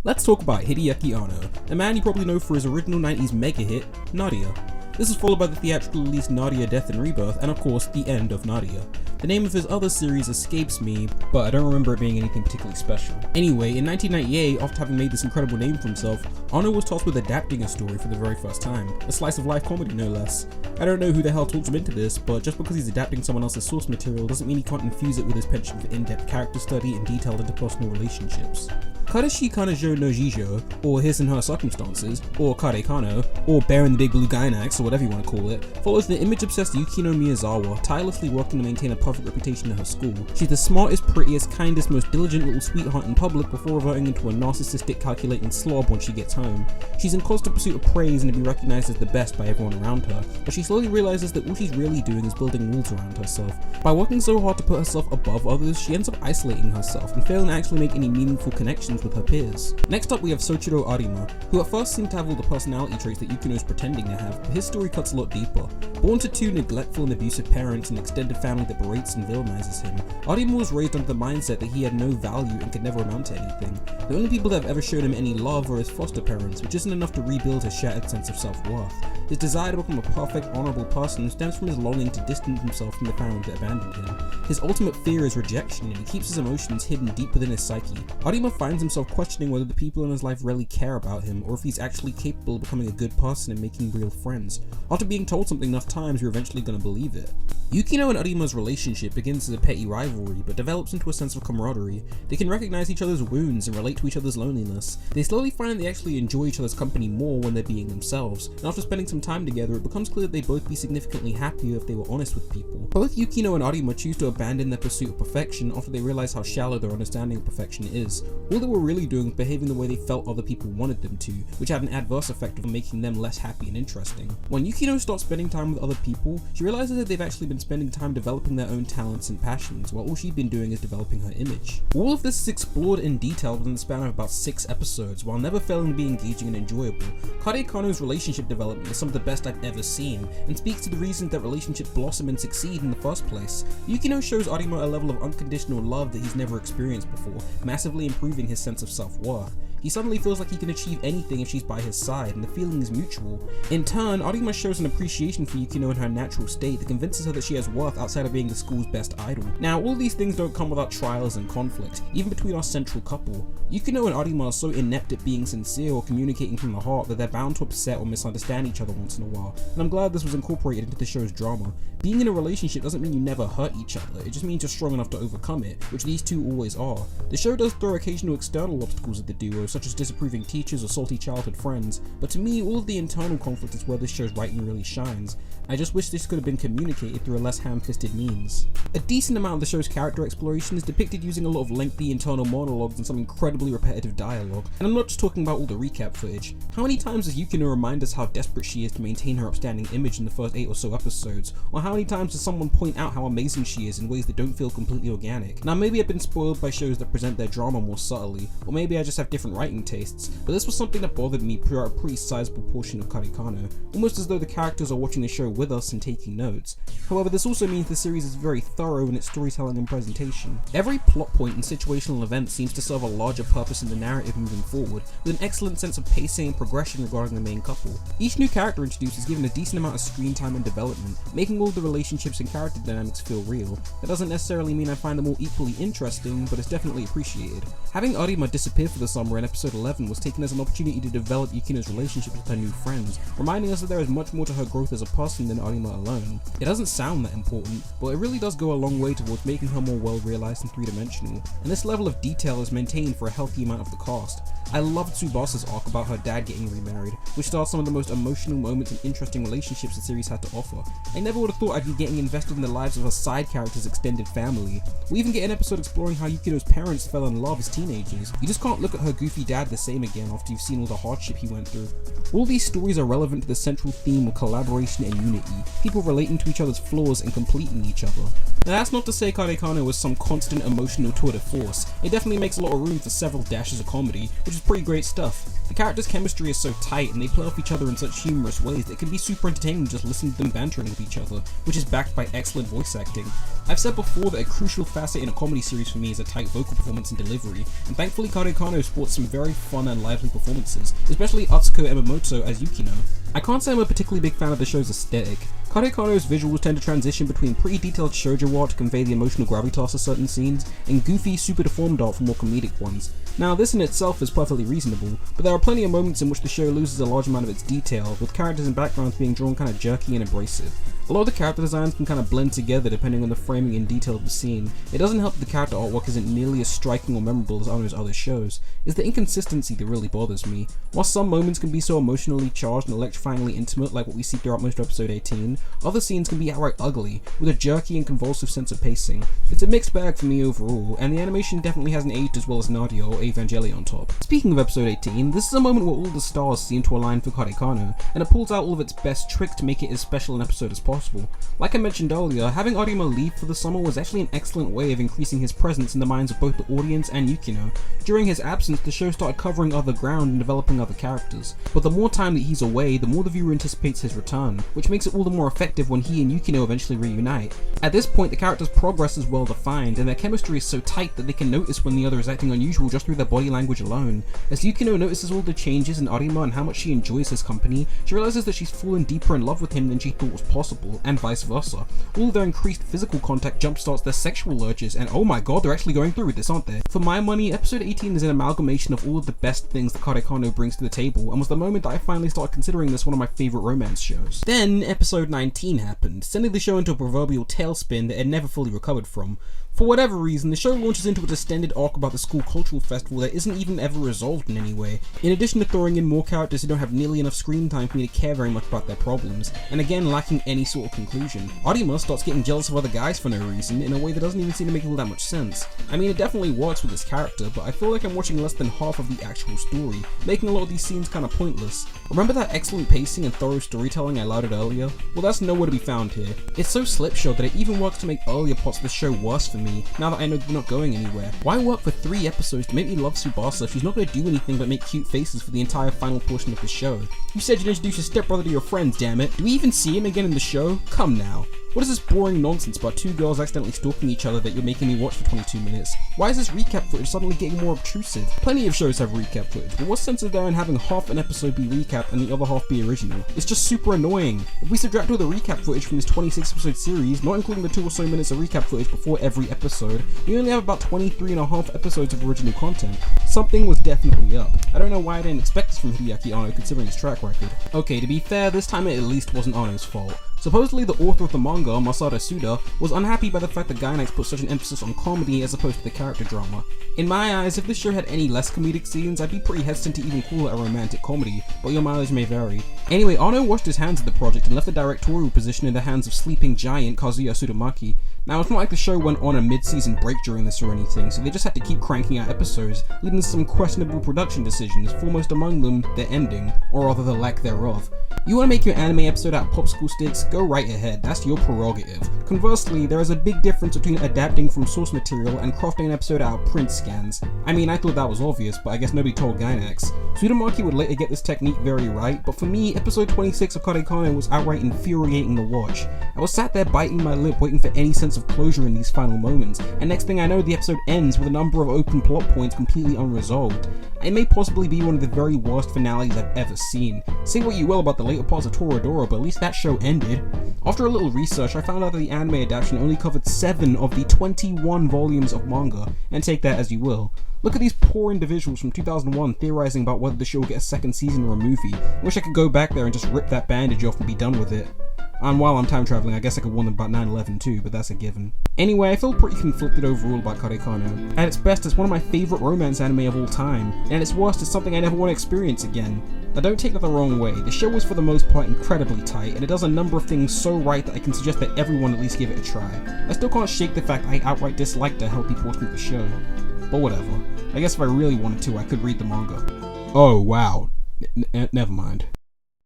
Let's talk about Hideaki Anno, a man you probably know for his original 90s mega hit, Nadia. This was followed by the theatrical release Nadia Death and Rebirth, and of course, the end of Nadia. The name of his other series escapes me, but I don't remember it being anything particularly special. Anyway, in 1998, after having made this incredible name for himself, Anno was tasked with adapting a story for the very first time, a slice of life comedy no less. I don't know who the hell talks him into this, but just because he's adapting someone else's source material doesn't mean he can't infuse it with his penchant for in-depth character study and detailed interpersonal relationships. Kare Kano no Jijo, or His and Her Circumstances, or Kare Kano, or Bear in the Big Blue Gainax, or whatever you want to call it, follows the image-obsessed Yukino Miyazawa tirelessly working to maintain a perfect reputation in her school. She's the smartest, prettiest, kindest, most diligent little sweetheart in public before reverting into a narcissistic, calculating slob when she gets home. She's in constant pursuit of praise and to be recognized as the best by everyone around her, but she slowly realizes that all she's really doing is building walls around herself. By working so hard to put herself above others, she ends up isolating herself and failing to actually make any meaningful connections with her peers. Next up we have Soichiro Arima, who at first seemed to have all the personality traits that Yukino is pretending to have, but his story cuts a lot deeper. Born to two neglectful and abusive parents and an extended family that berates and villainizes him, Arima was raised under the mindset that he had no value and could never amount to anything. The only people that have ever shown him any love are his foster parents, which isn't enough to rebuild his shattered sense of self-worth. His desire to become a perfect, honorable person stems from his longing to distance himself from the family that abandoned him. His ultimate fear is rejection, and he keeps his emotions hidden deep within his psyche. Arima finds himself questioning whether the people in his life really care about him, or if he's actually capable of becoming a good person and making real friends. After being told something enough times, you're eventually gonna believe it. Yukino and Arima's relationship begins as a petty rivalry, but develops into a sense of camaraderie. They can recognize each other's wounds and relate to each other's loneliness. They slowly find that they actually enjoy each other's company more when they're being themselves, and after spending some time together, it becomes clear that they'd both be significantly happier if they were honest with people. Both Yukino and Arima choose to abandon their pursuit of perfection after they realize how shallow their understanding of perfection is. All they were really doing was behaving the way they felt other people wanted them to, which had an adverse effect of making them less happy and interesting. When Yukino starts spending time with other people, she realizes that they've actually been spending time developing their own talents and passions, while all she'd been doing is developing her image. All of this is explored in detail within the span of about 6 episodes, while never failing to be engaging and enjoyable. Kare Kano's relationship development is some of the best I've ever seen, and speaks to the reasons that relationships blossom and succeed in the first place. Yukino shows Arima a level of unconditional love that he's never experienced before, massively improving his sense of self-worth. He suddenly feels like he can achieve anything if she's by his side, and the feeling is mutual. In turn, Arima shows an appreciation for Yukino in her natural state that convinces her that she has worth outside of being the school's best idol. Now, all these things don't come without trials and conflict, even between our central couple. Yukino and Arima are so inept at being sincere or communicating from the heart that they're bound to upset or misunderstand each other once in a while, and I'm glad this was incorporated into the show's drama. Being in a relationship doesn't mean you never hurt each other, it just means you're strong enough to overcome it, which these two always are. The show does throw occasional external obstacles at the duo, such as disapproving teachers or salty childhood friends, but to me all of the internal conflict is where this show's writing really shines. I just wish this could have been communicated through a less ham-fisted means. A decent amount of the show's character exploration is depicted using a lot of lengthy internal monologues and some incredibly repetitive dialogue, and I'm not just talking about all the recap footage. How many times does Yukino remind us how desperate she is to maintain her upstanding image in the first 8 or so episodes, or how many times does someone point out how amazing she is in ways that don't feel completely organic? Now maybe I've been spoiled by shows that present their drama more subtly, or maybe I just have different writing tastes, but this was something that bothered me throughout a pretty sizable portion of Kare Kano, almost as though the characters are watching the show with us and taking notes. However, this also means the series is very thorough in its storytelling and presentation. Every plot point and situational event seems to serve a larger purpose in the narrative moving forward, with an excellent sense of pacing and progression regarding the main couple. Each new character introduced is given a decent amount of screen time and development, making all the relationships and character dynamics feel real. That doesn't necessarily mean I find them all equally interesting, but it's definitely appreciated. Having Arima disappear for the summer in episode 11 was taken as an opportunity to develop Yukino's relationship with her new friends, reminding us that there is much more to her growth as a person than Arima alone. It doesn't sound that important, but it really does go a long way towards making her more well realized and three-dimensional, and this level of detail is maintained for a healthy amount of the cast. I loved Tsubasa's arc about her dad getting remarried, which starts some of the most emotional moments and interesting relationships the series had to offer. I never would have thought I'd be getting invested in the lives of a side character's extended family. We even get an episode exploring how Yukino's parents fell in love as teenagers. You just can't look at her goofy dad the same again after you've seen all the hardship he went through. All these stories are relevant to the central theme of collaboration and unity, people relating to each other's flaws and completing each other. Now that's not to say Kare Kano was some constant emotional tour de force. It definitely makes a lot of room for several dashes of comedy, which is pretty great stuff. The characters' chemistry is so tight and they play off each other in such humorous ways that it can be super entertaining just listening to them bantering with each other, which is backed by excellent voice acting. I've said before that a crucial facet in a comedy series for me is a tight vocal performance and delivery, and thankfully Kare Kano sports some very fun and lively performances, especially Atsuko Emamoto as Yukino. I can't say I'm a particularly big fan of the show's aesthetic. Kare Kano's visuals tend to transition between pretty detailed shoujo art to convey the emotional gravitas of certain scenes, and goofy, super deformed art for more comedic ones. Now this in itself is perfectly reasonable, but there are plenty of moments in which the show loses a large amount of its detail, with characters and backgrounds being drawn kinda jerky and abrasive. A lot of the character designs can kind of blend together depending on the framing and detail of the scene. It doesn't help that the character artwork isn't nearly as striking or memorable as Anno's other shows. It's the inconsistency that really bothers me. While some moments can be so emotionally charged and electrifyingly intimate like what we see throughout most of episode 18, other scenes can be outright ugly, with a jerky and convulsive sense of pacing. It's a mixed bag for me overall, and the animation definitely hasn't aged as well as Nadia or Evangelion Top. Speaking of episode 18, this is a moment where all the stars seem to align for Kare Kano, and it pulls out all of its best tricks to make it as special an episode as possible. Like I mentioned earlier, having Arima leave for the summer was actually an excellent way of increasing his presence in the minds of both the audience and Yukino. During his absence, the show started covering other ground and developing other characters, but the more time that he's away, the more the viewer anticipates his return, which makes it all the more effective when he and Yukino eventually reunite. At this point, the characters' progress is well defined, and their chemistry is so tight that they can notice when the other is acting unusual just through their body language alone. As Yukino notices all the changes in Arima and how much she enjoys his company, she realizes that she's fallen deeper in love with him than she thought was possible, and vice versa. All their increased physical contact jumpstarts their sexual urges, and oh my god, they're actually going through with this, aren't they? For my money, episode 18 is an amalgamation of all of the best things that Kare Kano brings to the table, and was the moment that I finally started considering this one of my favourite romance shows. Then, episode 19 happened, sending the show into a proverbial tailspin that it never fully recovered from. For whatever reason, the show launches into its extended arc about the school cultural festival that isn't even ever resolved in any way, in addition to throwing in more characters who don't have nearly enough screen time for me to care very much about their problems, and again lacking any sort of conclusion. Arima starts getting jealous of other guys for no reason, in a way that doesn't even seem to make all that much sense. I mean, it definitely works with this character, but I feel like I'm watching less than half of the actual story, making a lot of these scenes kinda pointless. Remember that excellent pacing and thorough storytelling I lauded earlier? Well, that's nowhere to be found here. It's so slipshod that it even works to make earlier parts of the show worse for me, now that I know they're not going anywhere. Why work for 3 episodes to make me love Tsubasa if she's not going to do anything but make cute faces for the entire final portion of the show? You said you'd introduce your stepbrother to your friends, damn it. Do we even see him again in the show? Come now. What is this boring nonsense about 2 girls accidentally stalking each other that you're making me watch for 22 minutes? Why is this recap footage suddenly getting more obtrusive? Plenty of shows have recap footage, but what sense is there in having half an episode be recap and the other half be original? It's just super annoying. If we subtract all the recap footage from this 26 episode series, not including the 2 or so minutes of recap footage before every episode, we only have about 23.5 episodes of original content. Something was definitely up. I don't know why I didn't expect this from Hideaki Anno considering his track record. Okay, to be fair, this time it at least wasn't Anno's fault. Supposedly the author of the manga, Masaru Suda, was unhappy by the fact that Gainax put such an emphasis on comedy as opposed to the character drama. In my eyes, if this show had any less comedic scenes, I'd be pretty hesitant to even call it a romantic comedy, but your mileage may vary. Anyway, Anno washed his hands of the project and left the directorial position in the hands of sleeping giant Kazuya Tsurumaki. Now, it's not like the show went on a mid-season break during this or anything, so they just had to keep cranking out episodes, leading to some questionable production decisions, foremost among them, their ending, or rather the lack thereof. You want to make your anime episode out of popsicle sticks? Go right ahead, that's your prerogative. Conversely, there is a big difference between adapting from source material and crafting an episode out of print scans. I mean, I thought that was obvious, but I guess nobody told Gainax. Tsurumaki would later get this technique very right, but for me, episode 26 of Kare Kano was outright infuriating to watch. I was sat there biting my lip waiting for any sense of closure in these final moments, and next thing I know the episode ends with a number of open plot points completely unresolved. It may possibly be one of the very worst finales I've ever seen. Say what you will about the later parts of Toradora, but at least that show ended. After a little research, I found out that the anime adaptation only covered 7 of the 21 volumes of manga, and take that as you will. Look at these poor individuals from 2001 theorizing about whether the show will get a second season or a movie. I wish I could go back there and just rip that bandage off and be done with it. And while I'm time traveling, I guess I could warn them about 9/11 too, but that's a given. Anyway, I feel pretty conflicted overall about Kare Kano. At its best, it's one of my favourite romance anime of all time, and at its worst, it's something I never want to experience again. Now don't take that the wrong way, the show was for the most part incredibly tight, and it does a number of things so right that I can suggest that everyone at least give it a try. I still can't shake the fact I outright disliked a healthy portion of the show. But whatever. I guess if I really wanted to, I could read the manga. Oh wow. Never mind.